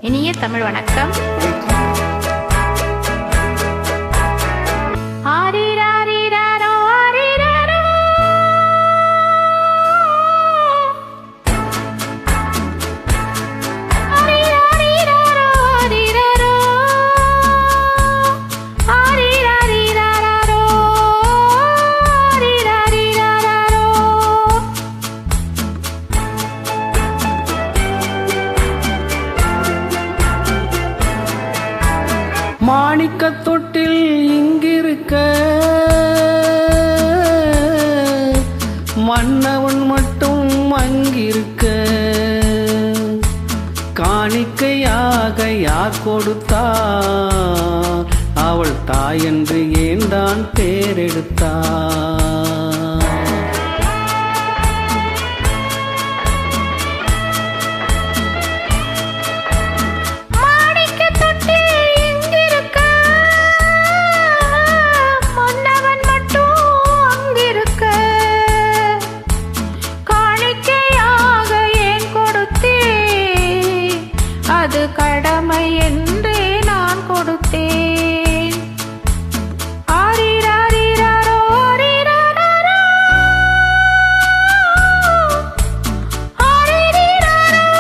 இனிய தமிழ் வணக்கம். மாணிக்க தொட்டில் இங்கிருக்க மன்னவன் மட்டும் அங்கிருக்க, காணிக்கையாக யார் கொடுத்தார்? அவள் தாய் என்று ஏன் தான் பேரெடுத்தார்? அது கடமை என்றே நான் கொடுத்தேன். ஆரிராரிராரோ ஆரிராரோ ஆரிராரோ ஆரிராரோ.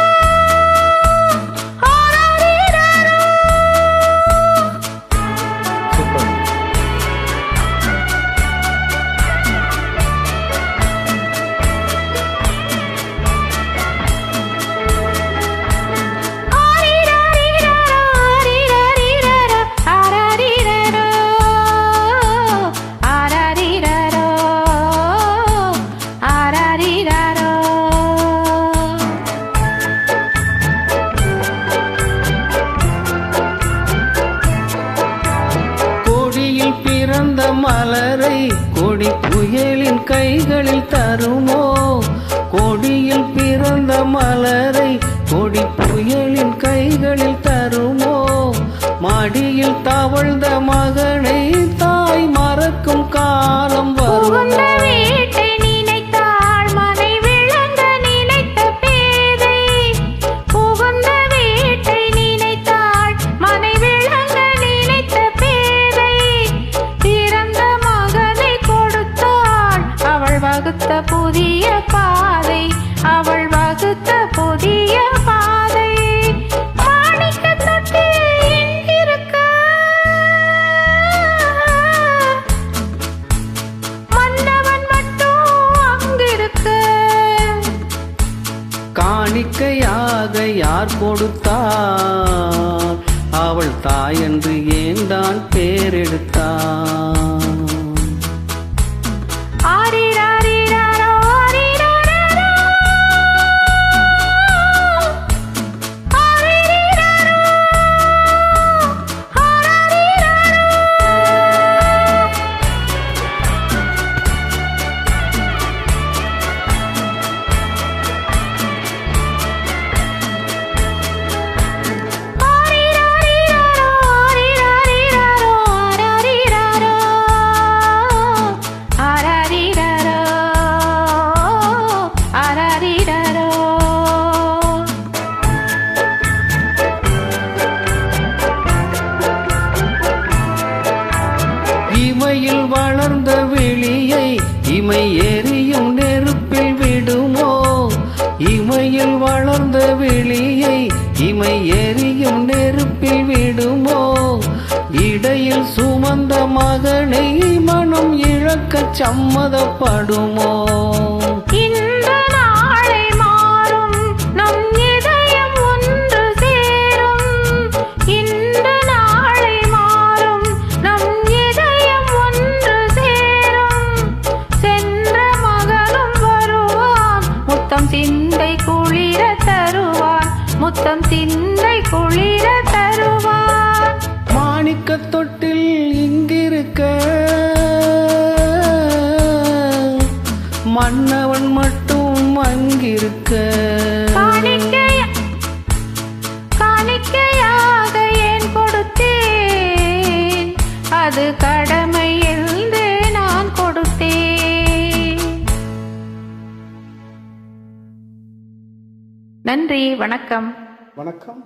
பிறந்த மலரை கொடி புயலின் கைகளில் தருமோ? கொடியில் பிறந்த மலரை கொடி புயலின் கைகளில் தருமோ? மடியில் தவழ்ந்த மகனை தாய் மறக்கும் காலம் வரும். வகுத்த புதிய பாதை, அவள் வகுத்த புதிய பாதை. மாணிக்க தொட்டில் இங்கிருக்க மன்னவன் மட்டும் அங்கிருக்க, காணிக்கையாக யார் கொடுத்தார்? அவள் தாய் என்று ஏன் தான் பேரெடுத்தார்? இமையில் வளர்ந்த விழியை இமை எரியும் நெருப்பில் விடுமோ? இமையில் வளர்ந்த விழியை இமை எரியும் நெருப்பில் விடுமோ? இடையில் சுமந்த மகனை மனம் இழக்க சம்மதப்படுமோ? சிந்தை குளிர தருவான், முத்தம் சிந்தை குளிர தருவான். மாணிக்க தொட்டில் இங்கிருக்க மன்னவன் மட்டும் அங்கிருக்க, காணிக்கையாக ஏன் கொடுத்தேன்? அது கடமை என்று நான் கொடுத்தேன். நன்றி, வணக்கம். வணக்கம்.